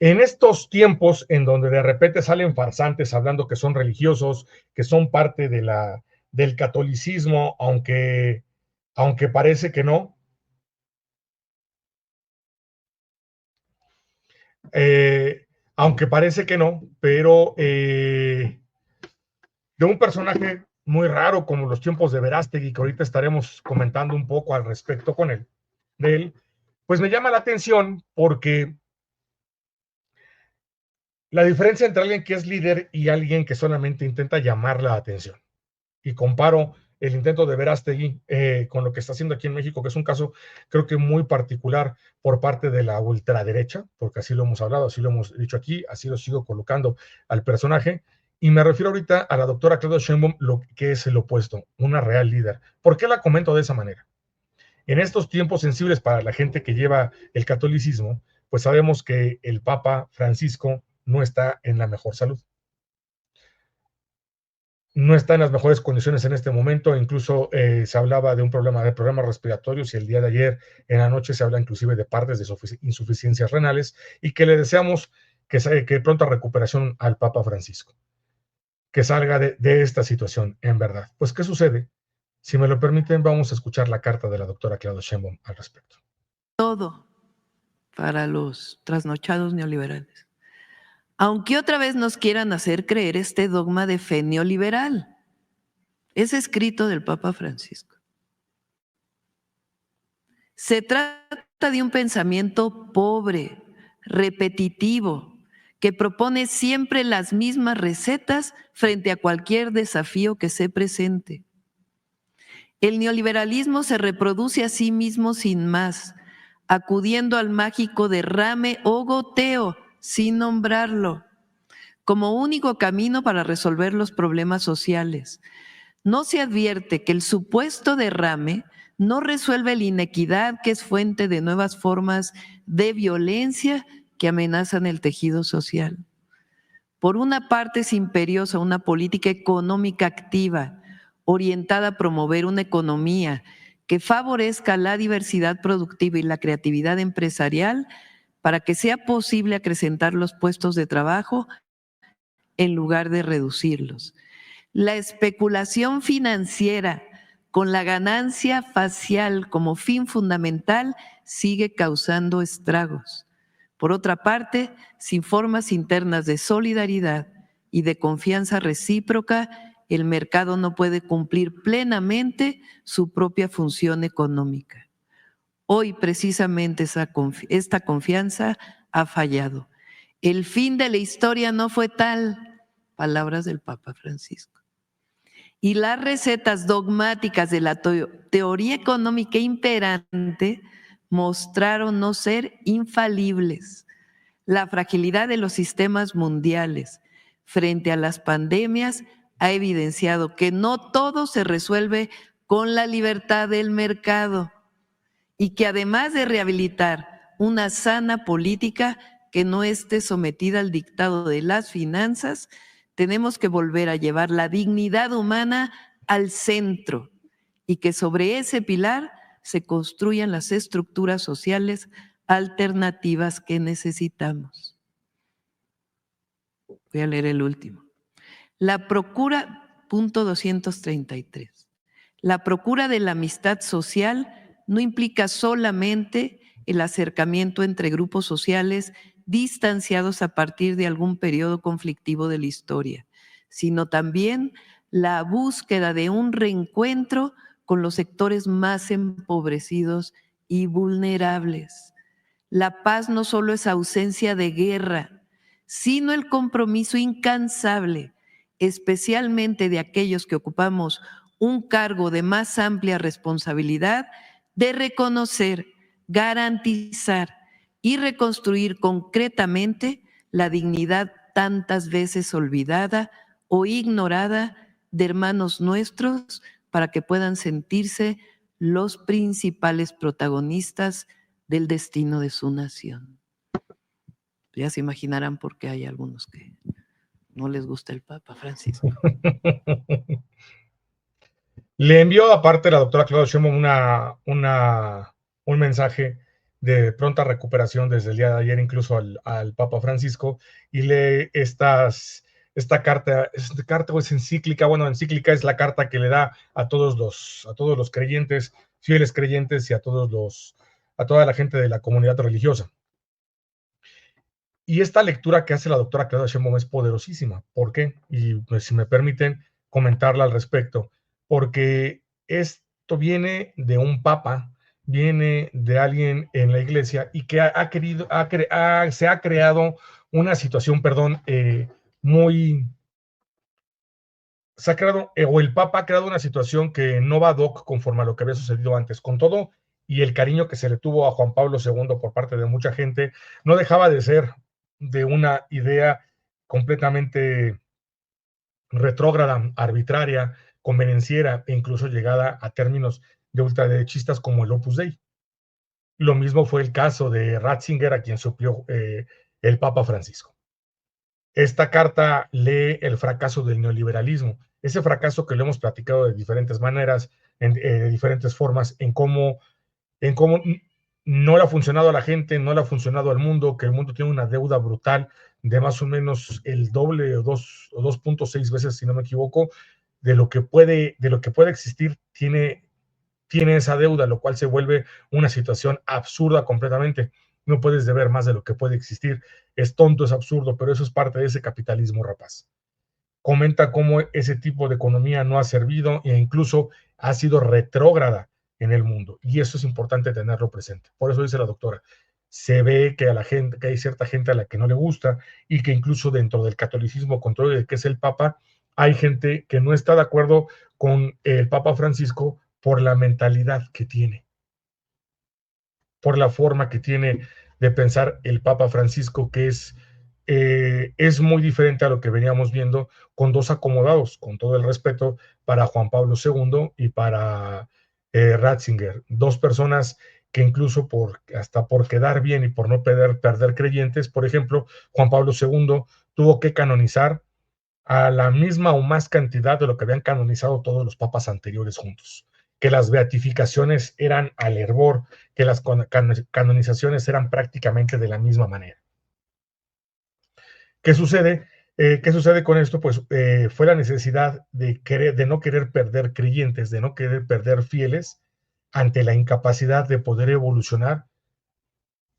En estos tiempos en donde de repente salen farsantes hablando que son religiosos, que son parte del catolicismo, aunque parece que no, eh, aunque parece que no, pero de un personaje muy raro como los tiempos de Verástegui, que ahorita estaremos comentando un poco al respecto de él, pues me llama la atención porque la diferencia entre alguien que es líder y alguien que solamente intenta llamar la atención. Y comparo el intento de Verástegui con lo que está haciendo aquí en México, que es un caso creo que muy particular por parte de la ultraderecha, porque así lo hemos hablado, así lo hemos dicho aquí, así lo sigo colocando al personaje. Y me refiero ahorita a la doctora Claudia Sheinbaum, lo que es el opuesto, una real líder. ¿Por qué la comento de esa manera? En estos tiempos sensibles para la gente que lleva el catolicismo, pues sabemos que el Papa Francisco no está en la mejor salud. No está en las mejores condiciones en este momento, incluso se hablaba de un problema de problemas respiratorios y el día de ayer en la noche se habla inclusive de partes de insuficiencias renales y que le deseamos que pronta recuperación al Papa Francisco, que salga de esta situación en verdad. Pues, ¿qué sucede? Si me lo permiten, vamos a escuchar la carta de la doctora Claudia Sheinbaum al respecto. Todo para los trasnochados neoliberales. Aunque otra vez nos quieran hacer creer este dogma de fe neoliberal. Es escrito del Papa Francisco. Se trata de un pensamiento pobre, repetitivo, que propone siempre las mismas recetas frente a cualquier desafío que se presente. El neoliberalismo se reproduce a sí mismo sin más, acudiendo al mágico derrame o goteo, sin nombrarlo, como único camino para resolver los problemas sociales. No se advierte que el supuesto derrame no resuelve la inequidad, que es fuente de nuevas formas de violencia que amenazan el tejido social. Por una parte, es imperiosa una política económica activa, orientada a promover una economía que favorezca la diversidad productiva y la creatividad empresarial para que sea posible acrecentar los puestos de trabajo en lugar de reducirlos. La especulación financiera con la ganancia facial como fin fundamental sigue causando estragos. Por otra parte, sin formas internas de solidaridad y de confianza recíproca, el mercado no puede cumplir plenamente su propia función económica. Hoy precisamente esta confianza ha fallado. El fin de la historia no fue tal, palabras del Papa Francisco. Y las recetas dogmáticas de la teoría económica imperante mostraron no ser infalibles. La fragilidad de los sistemas mundiales frente a las pandemias ha evidenciado que no todo se resuelve con la libertad del mercado y que además de rehabilitar una sana política que no esté sometida al dictado de las finanzas, tenemos que volver a llevar la dignidad humana al centro y que sobre ese pilar se construyan las estructuras sociales alternativas que necesitamos. Voy a leer el último. La procura, punto 233. La procura de la amistad social no implica solamente el acercamiento entre grupos sociales distanciados a partir de algún periodo conflictivo de la historia, sino también la búsqueda de un reencuentro con los sectores más empobrecidos y vulnerables. La paz no solo es ausencia de guerra, sino el compromiso incansable, especialmente de aquellos que ocupamos un cargo de más amplia responsabilidad, de reconocer, garantizar y reconstruir concretamente la dignidad tantas veces olvidada o ignorada de hermanos nuestros para que puedan sentirse los principales protagonistas del destino de su nación. Ya se imaginarán por qué hay algunos que no les gusta el Papa Francisco. Le envió aparte la doctora Claudia Sheinbaum un mensaje de pronta recuperación desde el día de ayer, incluso al Papa Francisco, y lee esta carta o es encíclica. Bueno, encíclica es la carta que le da a todos los creyentes, fieles creyentes, y a toda la gente de la comunidad religiosa. Y esta lectura que hace la doctora Claudia Sheinbaum es poderosísima. ¿Por qué? Y pues, si me permiten comentarla al respecto, porque esto viene de un papa, viene de alguien en la iglesia, y que se ha creado una situación, se ha creado, o el papa ha creado una situación que no va ad hoc conforme a lo que había sucedido antes. Con todo y el cariño que se le tuvo a Juan Pablo II por parte de mucha gente, no dejaba de ser de una idea completamente retrógrada, arbitraria, convenenciera, e incluso llegada a términos de ultraderechistas como el Opus Dei. Lo mismo fue el caso de Ratzinger, a quien suplió el Papa Francisco. Esta carta lee el fracaso del neoliberalismo, ese fracaso que lo hemos platicado de diferentes maneras, de diferentes formas, en cómo no le ha funcionado a la gente, no le ha funcionado al mundo, que el mundo tiene una deuda brutal de más o menos el doble o 2.6 veces, si no me equivoco, de lo que puede existir, tiene esa deuda, lo cual se vuelve una situación absurda completamente. No puedes deber más de lo que puede existir. Es tonto, es absurdo, pero eso es parte de ese capitalismo rapaz. Comenta cómo ese tipo de economía no ha servido e incluso ha sido retrógrada en el mundo. Y eso es importante tenerlo presente. Por eso dice la doctora, se ve que que hay cierta gente a la que no le gusta, y que incluso dentro del catolicismo, con todo de que es el Papa, hay gente que no está de acuerdo con el Papa Francisco por la mentalidad que tiene, por la forma que tiene de pensar el Papa Francisco, que es muy diferente a lo que veníamos viendo con dos acomodados, con todo el respeto para Juan Pablo II y para Ratzinger, dos personas que incluso hasta por quedar bien y por no perder creyentes. Por ejemplo, Juan Pablo II tuvo que canonizar a la misma o más cantidad de lo que habían canonizado todos los papas anteriores juntos, que las beatificaciones eran al hervor, que las canonizaciones eran prácticamente de la misma manera. ¿Qué sucede? ¿Qué sucede con esto? Pues fue la necesidad de no querer perder creyentes, de no querer perder fieles, ante la incapacidad de poder evolucionar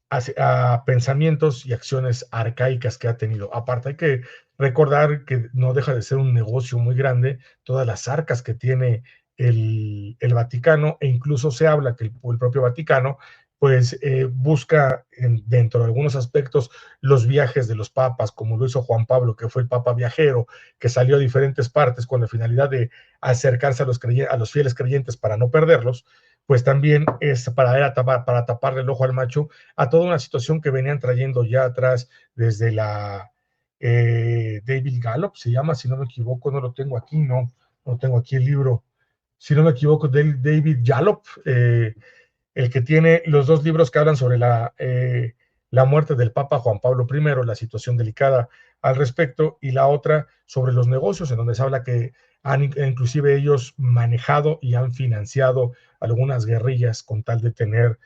a pensamientos y acciones arcaicas que ha tenido. Aparte, hay que recordar que no deja de ser un negocio muy grande, todas las arcas que tiene el Vaticano, e incluso se habla que el propio Vaticano pues busca dentro de algunos aspectos los viajes de los papas, como lo hizo Juan Pablo, que fue el papa viajero, que salió a diferentes partes con la finalidad de acercarse a los fieles creyentes para no perderlos. Pues también es para taparle el ojo al macho a toda una situación que venían trayendo ya atrás desde David Gallup, se llama, si no me equivoco, no lo tengo aquí, no tengo aquí el libro, si no me equivoco, David Gallup, el que tiene los dos libros que hablan sobre la muerte del Papa Juan Pablo I, la situación delicada al respecto, y la otra sobre los negocios, en donde se habla que han inclusive ellos manejado y han financiado algunas guerrillas con tal de tener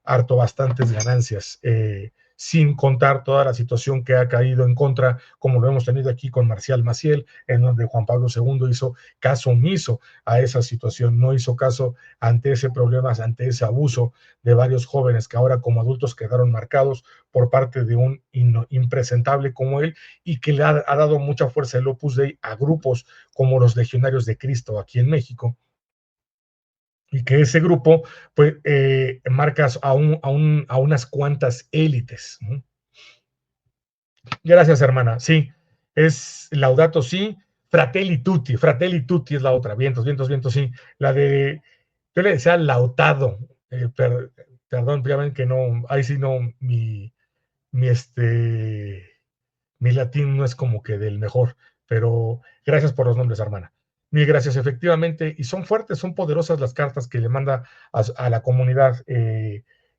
harto bastantes ganancias, sin contar toda la situación que ha caído en contra, como lo hemos tenido aquí con Marcial Maciel, en donde Juan Pablo II hizo caso omiso a esa situación, no hizo caso ante ese problema, ante ese abuso de varios jóvenes que ahora como adultos quedaron marcados por parte de un impresentable como él, y que le ha dado mucha fuerza el Opus Dei a grupos como los Legionarios de Cristo aquí en México, y que ese grupo pues marcas a unas cuantas élites, ¿no? Gracias, hermana. Sí, es Laudato Si, Fratelli Tutti es la otra, vientos, vientos, vientos, sí. La de, yo le decía Lautado, perdón, ya ven que no, ahí sí no, mi latín no es como que del mejor, pero gracias por los nombres, hermana. Mil gracias, efectivamente, y son fuertes, son poderosas las cartas que le manda a la comunidad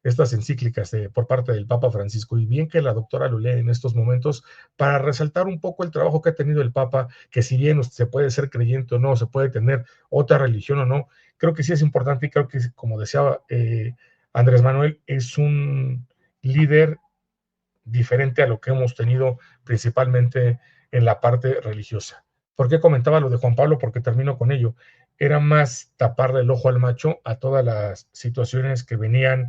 estas encíclicas por parte del Papa Francisco, y bien que la doctora lo lee en estos momentos para resaltar un poco el trabajo que ha tenido el Papa, que si bien se puede ser creyente o no, se puede tener otra religión o no, creo que sí es importante, y creo que, como decía Andrés Manuel es un líder diferente a lo que hemos tenido principalmente en la parte religiosa. ¿Por qué comentaba lo de Juan Pablo? Porque termino con ello. Era más taparle el ojo al macho a todas las situaciones que venían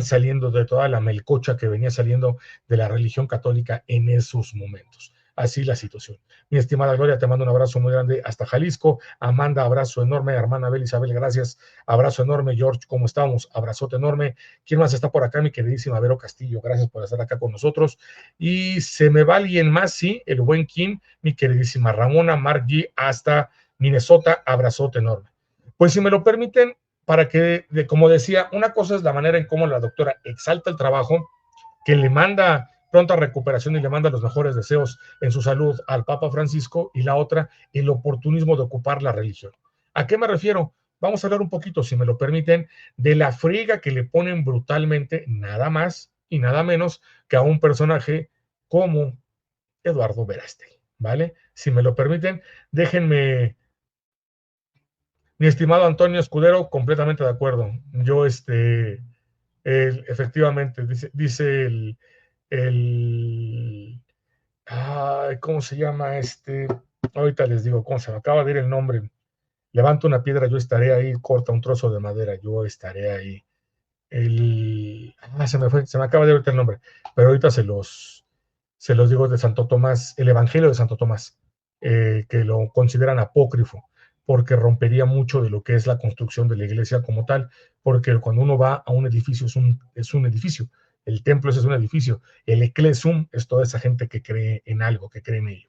saliendo, de toda la melcocha que venía saliendo de la religión católica en esos momentos. Así la situación. Mi estimada Gloria, te mando un abrazo muy grande hasta Jalisco. Amanda, abrazo enorme. Hermana Abel Isabel, gracias. Abrazo enorme. George, ¿cómo estamos? Abrazote enorme. ¿Quién más está por acá? Mi queridísima Vero Castillo, gracias por estar acá con nosotros. Y se me va alguien más, sí, el buen Kim, mi queridísima Ramona Margui, hasta Minnesota, abrazote enorme. Pues si me lo permiten, para que, como decía, una cosa es la manera en cómo la doctora exalta el trabajo, que le manda pronta recuperación y le manda los mejores deseos en su salud al Papa Francisco, y la otra, el oportunismo de ocupar la religión. ¿A qué me refiero? Vamos a hablar un poquito, si me lo permiten, de la friega que le ponen brutalmente, nada más y nada menos que a un personaje como Eduardo Verástegui, ¿vale? Si me lo permiten, déjenme, mi estimado Antonio Escudero, completamente de acuerdo. Yo, efectivamente, dice el ¿cómo se llama ahorita les digo cómo se me acaba de ir el nombre. Levanta una piedra, yo estaré ahí. Corta un trozo de madera, yo estaré ahí. Se me acaba de ir ahorita el nombre, pero ahorita se los digo, de Santo Tomás, el Evangelio de Santo Tomás, que lo consideran apócrifo, porque rompería mucho de lo que es la construcción de la iglesia como tal, porque cuando uno va a un edificio, es un edificio, el templo es un edificio, el eclesium es toda esa gente que cree en algo, que cree en ello.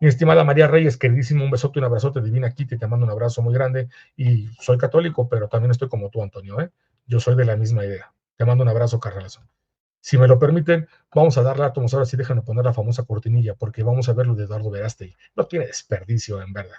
Mi estimada María Reyes, queridísimo, un besote, un abrazote, divina Kitty, te mando un abrazo muy grande, y soy católico, pero también estoy como tú, Antonio, yo soy de la misma idea. Te mando un abrazo, carnalazo. Si me lo permiten, vamos a darle átomos. Ahora sí, déjenme poner la famosa cortinilla, porque vamos a ver lo de Eduardo Verástegui. No tiene desperdicio, en verdad.